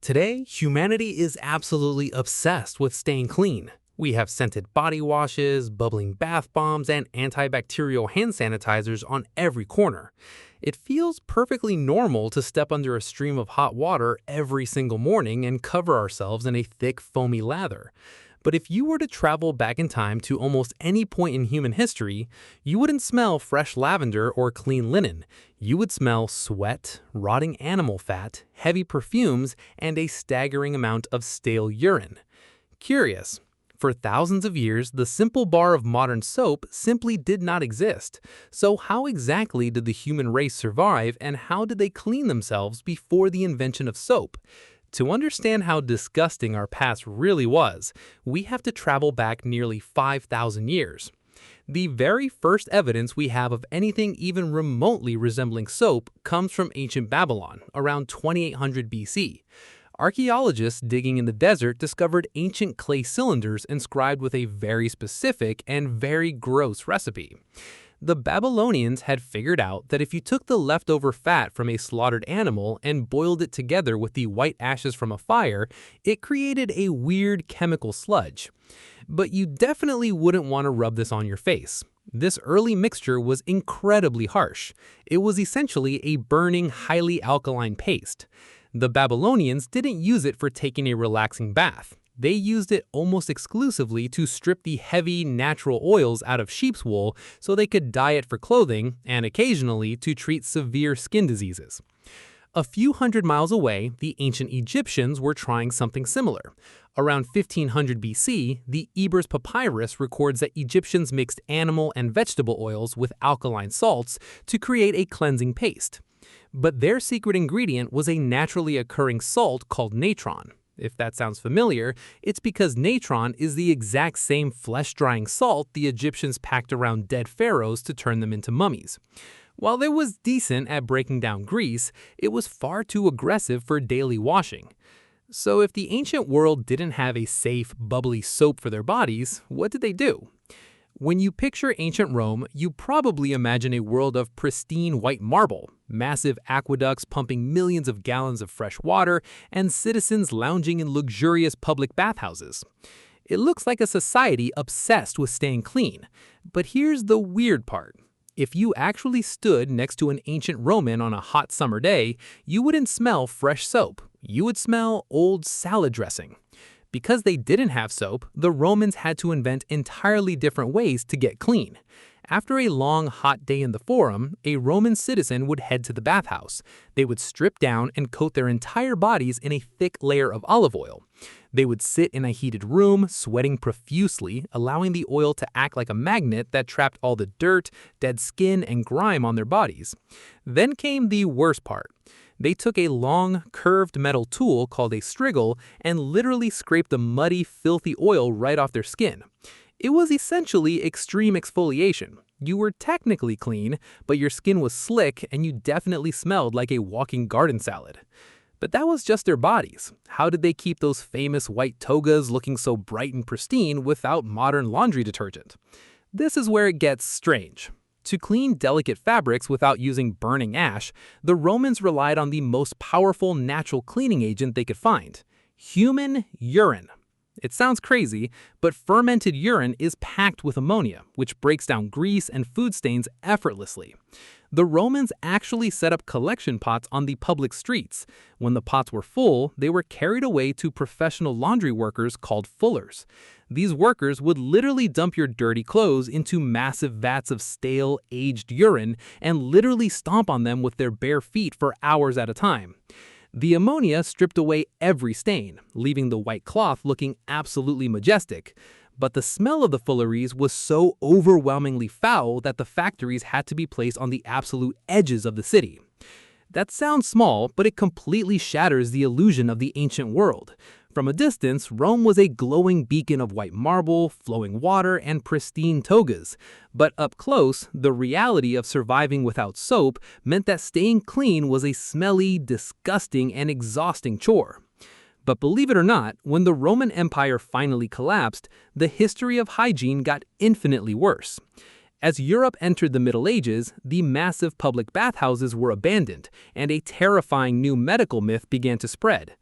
Today, humanity is absolutely obsessed with staying clean. We have scented body washes, bubbling bath bombs, and antibacterial hand sanitizers on every corner. It feels perfectly normal to step under a stream of hot water every single morning and cover ourselves in a thick, foamy lather. But if you were to travel back in time to almost any point in human history, you wouldn't smell fresh lavender or clean linen. You would smell sweat, rotting animal fat, heavy perfumes, and a staggering amount of stale urine. Curious. For thousands of years, the simple bar of modern soap simply did not exist. So how exactly did the human race survive, and how did they clean themselves before the invention of soap? To understand how disgusting our past really was, we have to travel back nearly 5,000 years. The very first evidence we have of anything even remotely resembling soap comes from ancient Babylon, around 2800 BC. Archaeologists digging in the desert discovered ancient clay cylinders inscribed with a very specific and very gross recipe. The Babylonians had figured out that if you took the leftover fat from a slaughtered animal and boiled it together with the white ashes from a fire, it created a weird chemical sludge. But you definitely wouldn't want to rub this on your face. This early mixture was incredibly harsh. It was essentially a burning, highly alkaline paste. The Babylonians didn't use it for taking a relaxing bath. They used it almost exclusively to strip the heavy, natural oils out of sheep's wool so they could dye it for clothing and occasionally to treat severe skin diseases. A few hundred miles away, the ancient Egyptians were trying something similar. Around 1500 BC, the Ebers Papyrus records that Egyptians mixed animal and vegetable oils with alkaline salts to create a cleansing paste. But their secret ingredient was a naturally occurring salt called natron. If that sounds familiar, it's because natron is the exact same flesh-drying salt the Egyptians packed around dead pharaohs to turn them into mummies. While it was decent at breaking down grease, it was far too aggressive for daily washing. So if the ancient world didn't have a safe, bubbly soap for their bodies, what did they do? When you picture ancient Rome, you probably imagine a world of pristine white marble, massive aqueducts pumping millions of gallons of fresh water, and citizens lounging in luxurious public bathhouses. It looks like a society obsessed with staying clean. But here's the weird part. If you actually stood next to an ancient Roman on a hot summer day, you wouldn't smell fresh soap. You would smell old salad dressing. Because they didn't have soap, the Romans had to invent entirely different ways to get clean. After a long, hot day in the Forum, a Roman citizen would head to the bathhouse. They would strip down and coat their entire bodies in a thick layer of olive oil. They would sit in a heated room, sweating profusely, allowing the oil to act like a magnet that trapped all the dirt, dead skin, and grime on their bodies. Then came the worst part. They took a long, curved metal tool called a strigil and literally scraped the muddy, filthy oil right off their skin. It was essentially extreme exfoliation. You were technically clean, but your skin was slick and you definitely smelled like a walking garden salad. But that was just their bodies. How did they keep those famous white togas looking so bright and pristine without modern laundry detergent? This is where it gets strange. To clean delicate fabrics without using burning ash, the Romans relied on the most powerful natural cleaning agent they could find: human urine. It sounds crazy, but fermented urine is packed with ammonia, which breaks down grease and food stains effortlessly. The Romans actually set up collection pots on the public streets. When the pots were full, they were carried away to professional laundry workers called fullers. These workers would literally dump your dirty clothes into massive vats of stale, aged urine and literally stomp on them with their bare feet for hours at a time. The ammonia stripped away every stain, leaving the white cloth looking absolutely majestic. But the smell of the fulleries was so overwhelmingly foul that the factories had to be placed on the absolute edges of the city. That sounds small, but it completely shatters the illusion of the ancient world. From a distance, Rome was a glowing beacon of white marble, flowing water, and pristine togas. But up close, the reality of surviving without soap meant that staying clean was a smelly, disgusting, and exhausting chore. But believe it or not, when the Roman Empire finally collapsed, the history of hygiene got infinitely worse. As Europe entered the Middle Ages, the massive public bathhouses were abandoned, and a terrifying new medical myth began to spread.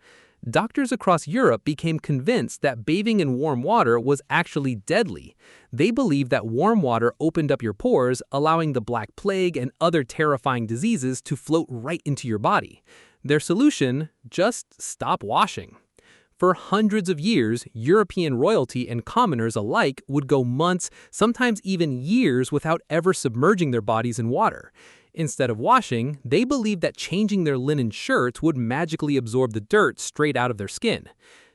Doctors across Europe became convinced that bathing in warm water was actually deadly. They believed that warm water opened up your pores, allowing the Black Plague and other terrifying diseases to float right into your body. Their solution? Just stop washing. For hundreds of years, European royalty and commoners alike would go months, sometimes even years, without ever submerging their bodies in water. Instead of washing, they believed that changing their linen shirts would magically absorb the dirt straight out of their skin.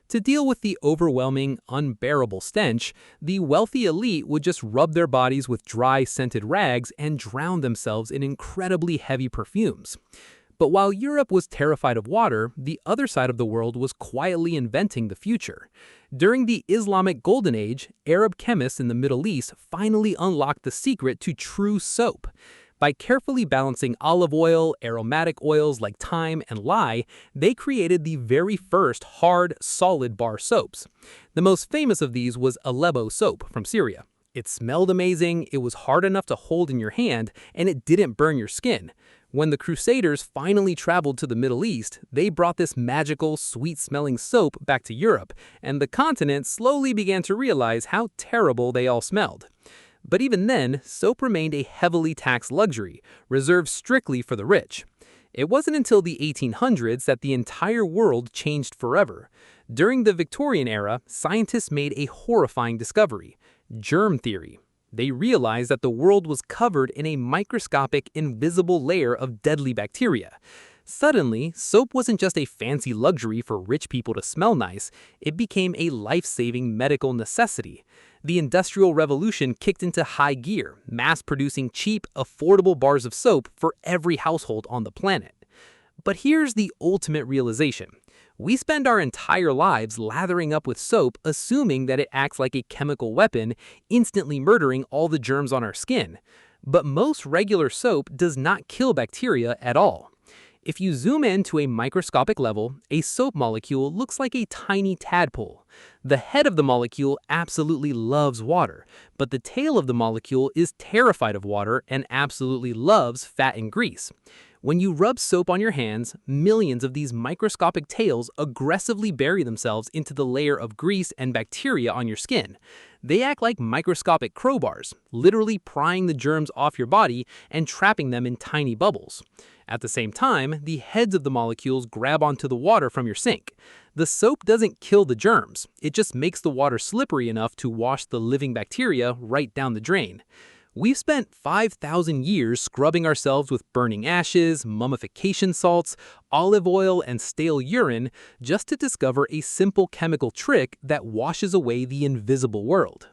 To deal with the overwhelming, unbearable stench, the wealthy elite would just rub their bodies with dry, scented rags and drown themselves in incredibly heavy perfumes. But while Europe was terrified of water, the other side of the world was quietly inventing the future. During the Islamic Golden Age, Arab chemists in the Middle East finally unlocked the secret to true soap. By carefully balancing olive oil, aromatic oils like thyme and lye, they created the very first hard, solid bar soaps. The most famous of these was Aleppo soap from Syria. It smelled amazing, it was hard enough to hold in your hand, and it didn't burn your skin. When the Crusaders finally traveled to the Middle East, they brought this magical, sweet-smelling soap back to Europe, and the continent slowly began to realize how terrible they all smelled. But even then, soap remained a heavily taxed luxury, reserved strictly for the rich. It wasn't until the 1800s that the entire world changed forever. During the Victorian era, scientists made a horrifying discovery: germ theory. They realized that the world was covered in a microscopic, invisible layer of deadly bacteria. Suddenly, soap wasn't just a fancy luxury for rich people to smell nice, it became a life-saving medical necessity. The Industrial Revolution kicked into high gear, mass-producing cheap, affordable bars of soap for every household on the planet. But here's the ultimate realization. We spend our entire lives lathering up with soap, assuming that it acts like a chemical weapon, instantly murdering all the germs on our skin. But most regular soap does not kill bacteria at all. If you zoom in to a microscopic level, a soap molecule looks like a tiny tadpole. The head of the molecule absolutely loves water, but the tail of the molecule is terrified of water and absolutely loves fat and grease. When you rub soap on your hands, millions of these microscopic tails aggressively bury themselves into the layer of grease and bacteria on your skin. They act like microscopic crowbars, literally prying the germs off your body and trapping them in tiny bubbles. At the same time, the heads of the molecules grab onto the water from your sink. The soap doesn't kill the germs, it just makes the water slippery enough to wash the living bacteria right down the drain. We've spent 5,000 years scrubbing ourselves with burning ashes, mummification salts, olive oil, and stale urine just to discover a simple chemical trick that washes away the invisible world.